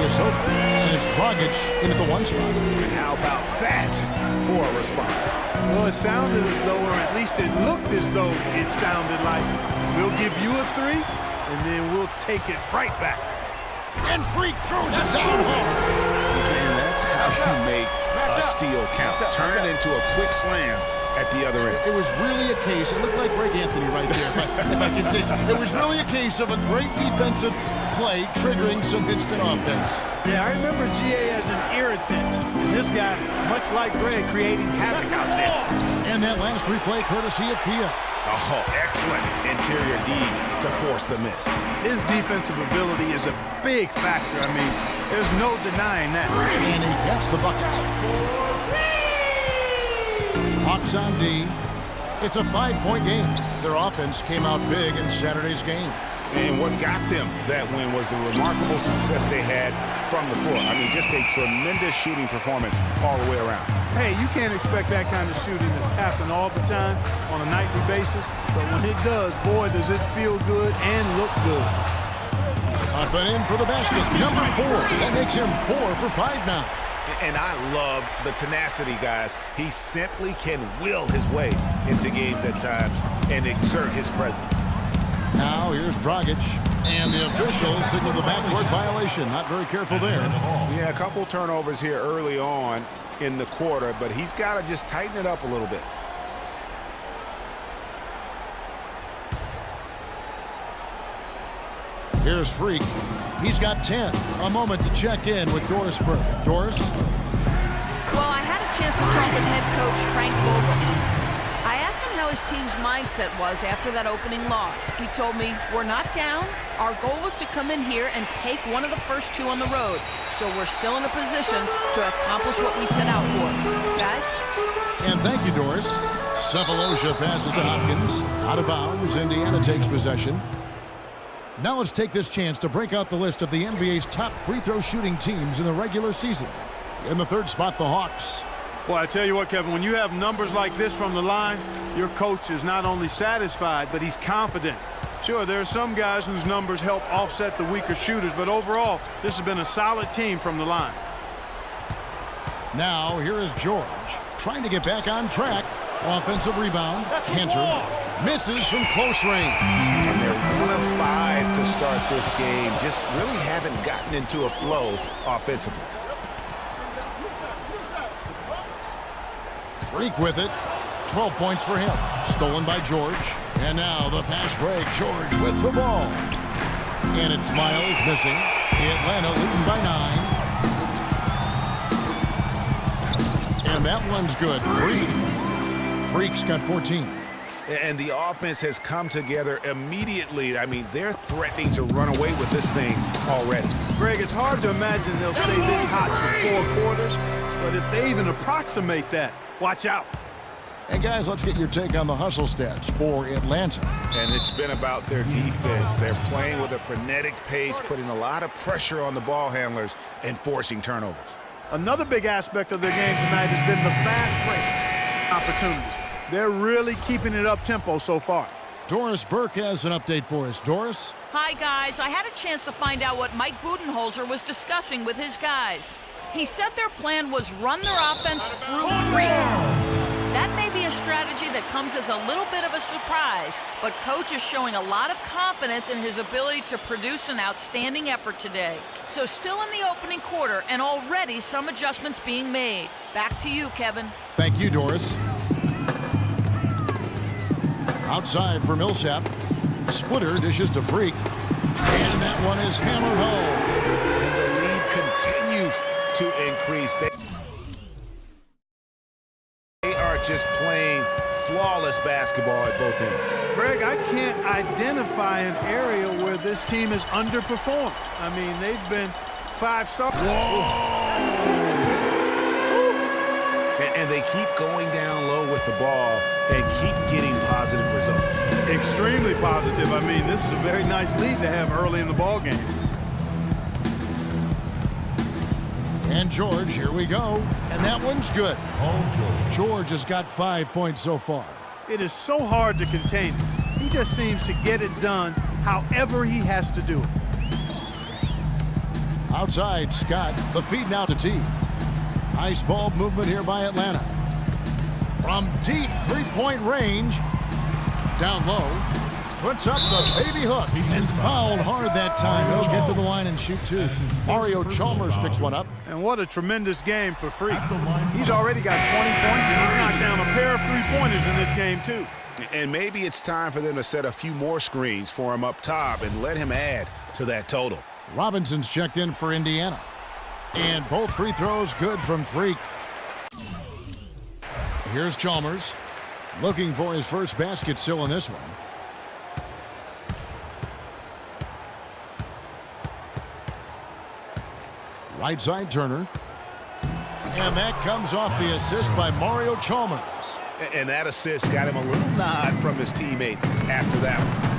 Ilyasova. And it's Dragic into the 1 spot. And how about that for a response? Well, it sounded as though, or at least it looked as though it sounded like, we'll give you a 3, and then we'll take it right back. And Freak throws it down home. And that's how you make a steal count. Turn it into a quick slam at the other end. It was really a case, it looked like Greg Anthony right there, if I can say so. It was really a case of a great defensive play triggering some instant offense. Yeah, I remember GA as an irritant. And this guy, much like Greg, creating havoc out there. And that last replay courtesy of Kia. Oh, excellent interior D to force the miss. His defensive ability is a big factor. I mean, there's no denying that. And he gets the bucket. Hawks on D. It's a 5-point game. Their offense came out big in Saturday's game. And what got them that win was the remarkable success they had from the floor. I mean, just a tremendous shooting performance all the way around. Hey, you can't expect that kind of shooting to happen all the time on a nightly basis. But when it does, boy, does it feel good and look good. Up and in for the basket. Number 4. That makes him 4 for 5 now. And I love the tenacity, guys. He simply can will his way into games at times and exert his presence. Now here's Dragic. And the official signaled the backcourt violation. Not very careful there. Yeah, a couple turnovers here early on in the quarter, but he's got to just tighten it up a little bit. Here's Freak. He's got 10. A moment to check in with Doris Burke. Doris? Well, I had a chance to talk with head coach Frank Vogel. I asked him how his team's mindset was after that opening loss. He told me, we're not down. Our goal was to come in here and take one of the first 2 on the road. So we're still in a position to accomplish what we set out for. Guys? And thank you, Doris. Sefolosha passes to Hopkins. Out of bounds, Indiana takes possession. Now let's take this chance to break out the list of the NBA's top free throw shooting teams in the regular season. In the 3rd spot, the Hawks. Boy, I tell you what, Kevin, when you have numbers like this from the line, your coach is not only satisfied, but he's confident. Sure, there are some guys whose numbers help offset the weaker shooters, but overall, this has been a solid team from the line. Now, here is George, trying to get back on track. Offensive rebound. Cantor misses from close range. And they're 1 of 5 to start this game. Just really haven't gotten into a flow offensively. Freak with it. 12 points for him. Stolen by George. And now the fast break. George with the ball. And it's Miles missing. Atlanta leading by 9. And that one's good. Freak's got 14. And the offense has come together immediately. I mean, they're threatening to run away with this thing already. Greg, it's hard to imagine they'll stay this hot for 4 quarters, but if they even approximate that, watch out. And guys, let's get your take on the hustle stats for Atlanta. And it's been about their defense. They're playing with a frenetic pace, putting a lot of pressure on the ball handlers and forcing turnovers. Another big aspect of their game tonight has been the fast break opportunities. They're really keeping it up tempo so far. Doris Burke has an update for us. Doris? Hi, guys. I had a chance to find out what Mike Budenholzer was discussing with his guys. He said their plan was run their offense through Freak. That may be a strategy that comes as a little bit of a surprise, but Coach is showing a lot of confidence in his ability to produce an outstanding effort today. So still in the opening quarter, and already some adjustments being made. Back to you, Kevin. Thank you, Doris. Outside for Millsap. Splitter dishes to Freak. And that one is hammered home. And the lead continues to increase. They are just playing flawless basketball at both ends. Greg, I can't identify an area where this team has underperformed. I mean, they've been 5-star. And they keep going down low with the ball and keep getting positive results. Extremely positive. I mean, this is a very nice lead to have early in the ball game. And George, here we go. And that one's good. George has got 5 points so far. It is so hard to contain him. He just seems to get it done however he has to do it. Outside, Scott. The feed now to T. Nice ball movement here by Atlanta. From deep three-point range. Down low. Puts up the baby hook and fouled hard that time. He'll get to the line and shoot two. Mario Chalmers picks one up. And what a tremendous game for Freak. He's already got 20 points and he's knocked down a pair of three-pointers in this game too. And maybe it's time for them to set a few more screens for him up top and let him add to that total. Robinson's checked in for Indiana. And both free throws good from Freak. Here's Chalmers. Looking for his first basket still in this one. Right side Turner. And that comes off the assist by Mario Chalmers. And that assist got him a little nod from his teammate after that one.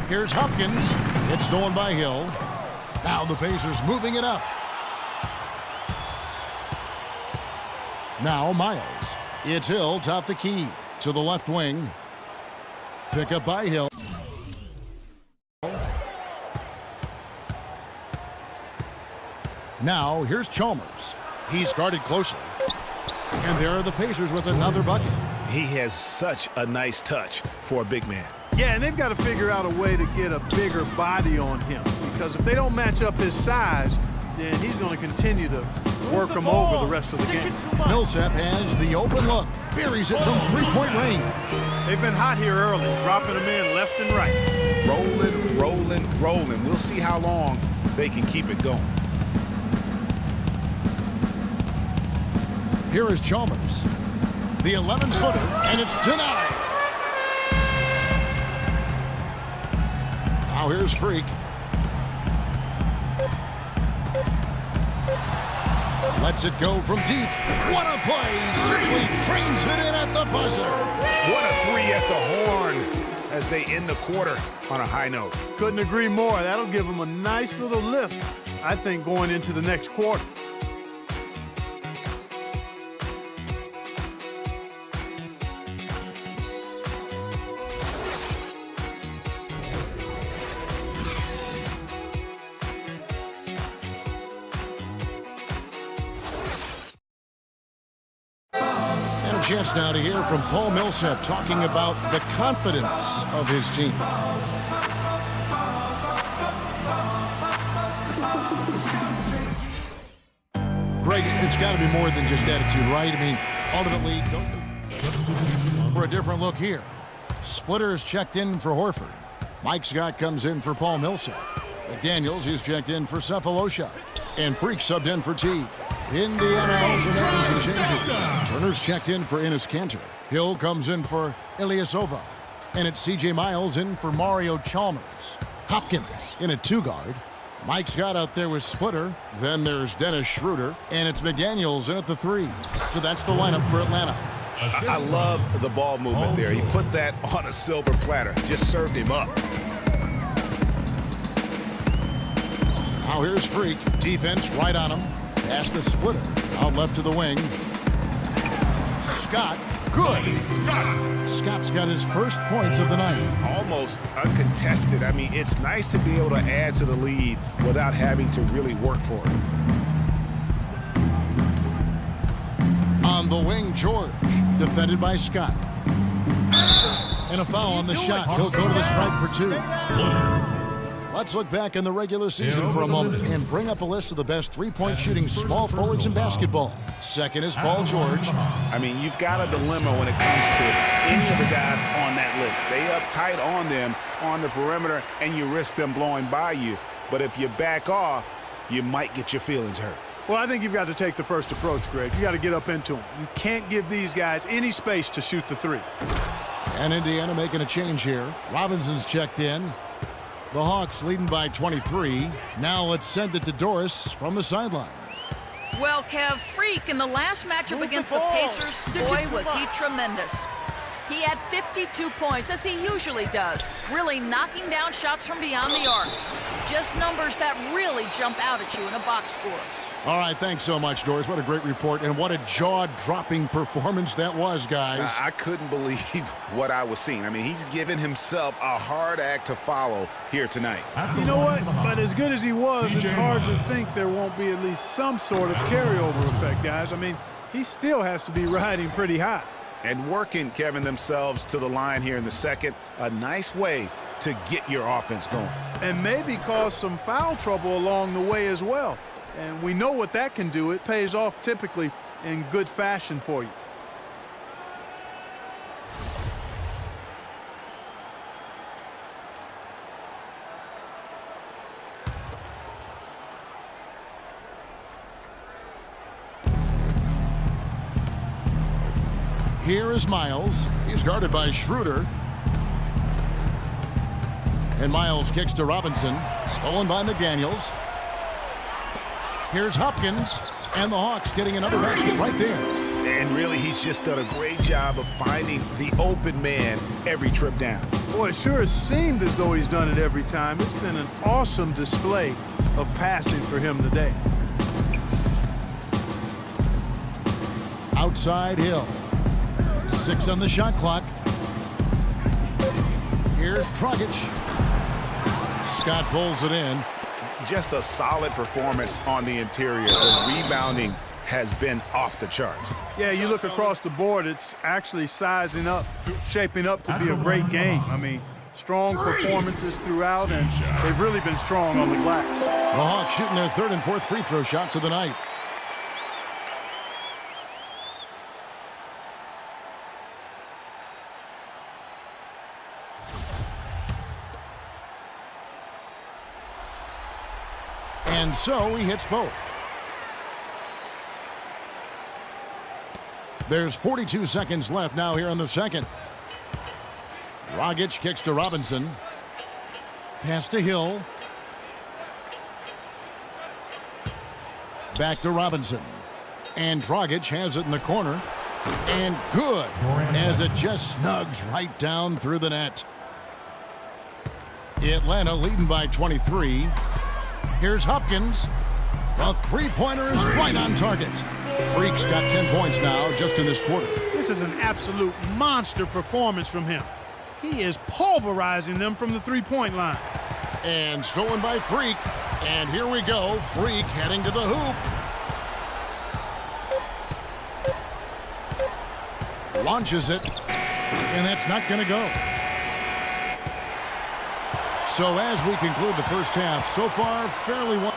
Here's Hopkins. It's stolen by Hill. Now the Pacers moving it up. Now Miles. It's Hill top the key to the left wing. Pick up by Hill. Now here's Chalmers. He's guarded closely. And there are the Pacers with another bucket. He has such a nice touch for a big man. Yeah, and they've got to figure out a way to get a bigger body on him, because if they don't match up his size, then he's going to continue to work him over the rest of the game. Millsap has the open look. Buries it from three-point range. They've been hot here early, dropping them in left and right. Rolling, rolling, rolling. We'll see how long they can keep it going. Here is Chalmers. The 11-footer, and it's denied. Now here's Freak. Lets it go from deep. What a play. Simply trains it in at the buzzer. What a three at the horn as they end the quarter on a high note. Couldn't agree more. That'll give them a nice little lift, I think, going into the next quarter. Chance now to hear from Paul Millsap talking about the confidence of his team. Greg, it's got to be more than just attitude, right? I mean, ultimately, for a different look here. Splitters checked in for Horford. Mike Scott comes in for Paul Millsap. McDaniels, he's checked in for Cephalosha. And Freak subbed in for T. Indiana also making some changes. Turner's checked in for Enes Kanter. Hill comes in for Ilyasova. And it's C.J. Miles in for Mario Chalmers. Hopkins in a two-guard. Mike Scott out there with Splitter. Then there's Dennis Schroeder. And it's McDaniels in at the three. So that's the lineup for Atlanta. I love the ball movement there. He put that on a silver platter. Just served him up. Now here's Freak. Defense right on him. Pass the Splitter. Out left to the wing. Scott. Good. Scott's got his first points of the night. Almost uncontested. I mean, it's nice to be able to add to the lead without having to really work for it. On the wing, George. Defended by Scott. And a foul on the shot. He'll go to the stripe for two. Let's look back in the regular season for a moment and bring up a list of the best three-point shooting small forwards in basketball. Second is Paul George. I mean, you've got a dilemma when it comes to any of the guys on that list. Stay up tight on them on the perimeter, and you risk them blowing by you. But if you back off, you might get your feelings hurt. Well, I think you've got to take the first approach, Greg. You got to get up into them. You can't give these guys any space to shoot the three. And Indiana making a change here. Robinson's checked in. The Hawks leading by 23. Now let's send it to Doris from the sideline. Well, Kev, Freak in the last matchup against the Pacers, boy, was he tremendous. He had 52 points, as he usually does, really knocking down shots from beyond the arc. Just numbers that really jump out at you in a box score. All right, thanks so much, Doris. What a great report, and what a jaw-dropping performance that was, guys. I couldn't believe what I was seeing. I mean, he's given himself a hard act to follow here tonight. You know what? But as good as he was, it's hard to think there won't be at least some sort of carryover effect, guys. I mean, he still has to be riding pretty high. And working, Kevin, themselves to the line here in the second. A nice way to get your offense going. And maybe cause some foul trouble along the way as well. And we know what that can do. It pays off typically in good fashion for you. Here is Miles. He's guarded by Schroeder. And Miles kicks to Robinson. Stolen by McDaniels. Here's Hopkins, and the Hawks getting another basket right there. And really, he's just done a great job of finding the open man every trip down. Boy, it sure has seemed as though he's done it every time. It's been an awesome display of passing for him today. Outside Hill. 6 on the shot clock. Here's Dragic. Scott pulls it in. Just a solid performance on the interior. The rebounding has been off the charts. Yeah, you look across the board, it's actually sizing up, shaping up to be a great game. I mean, strong performances throughout, and they've really been strong on the glass. The Hawks shooting their third and fourth free throw shots of the night. And so he hits both. There's 42 seconds left now here in the second. Dragic kicks to Robinson. Pass to Hill. Back to Robinson. And Dragic has it in the corner. And good, as it just snugs right down through the net. Atlanta leading by 23. Here's Hopkins. The three-pointer is right on target. Freak's got 10 points now just in this quarter. This is an absolute monster performance from him. He is pulverizing them from the three-point line. And stolen by Freak. And here we go. Freak heading to the hoop. Launches it. And that's not going to go. So as we conclude the first half, so far, fairly well.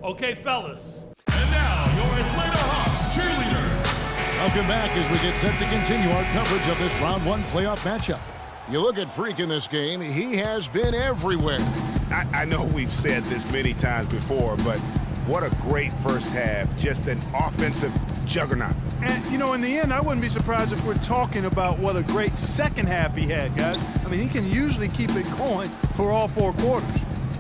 Okay, fellas. And now, your Atlanta Hawks cheerleaders. Welcome back as we get set to continue our coverage of this round one playoff matchup. You look at Freak in this game, he has been everywhere. I know we've said this many times before, but what a great first half. Just an offensive juggernaut. And, you know, in the end, I wouldn't be surprised if we're talking about what a great second half he had, guys. I mean, he can usually keep it going for all four quarters.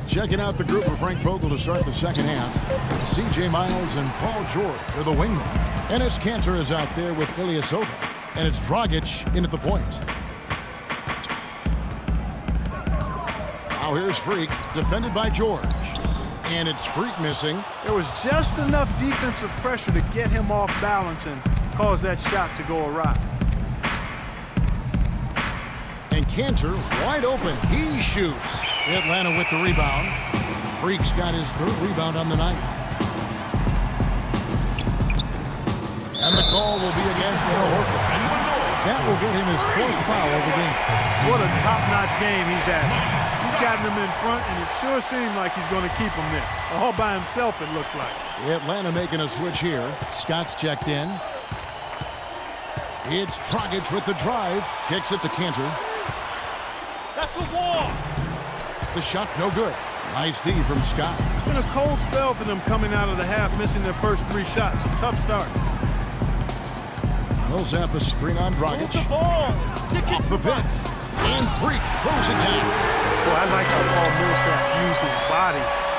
Checking out the group for Frank Vogel to start the second half. C.J. Miles and Paul George are the wingmen. Enes Kanter is out there with Ilyasova. And it's Dragic in at the point. Now here's Freak, defended by George. And it's Freak missing. There was just enough defensive pressure to get him off balance and cause that shot to go awry. And Kanter wide open. He shoots. Atlanta with the rebound. Freak's got his third rebound on the night. And the call will be against Al Horford. That will get him his fourth foul of the game. What a top-notch game he's had. He's gotten them in front, and it sure seemed like he's going to keep them there. All by himself, it looks like. Atlanta making a switch here. Scott's checked in. It's Dragic with the drive. Kicks it to Kanter. That's the wall. The shot no good. Nice D from Scott. It's been a cold spell for them coming out of the half, missing their first 3 shots. A tough start. Millsap a screen on Dragic. Off the pick. And Freak throws it down. Well, I like how Paul Millsap used his body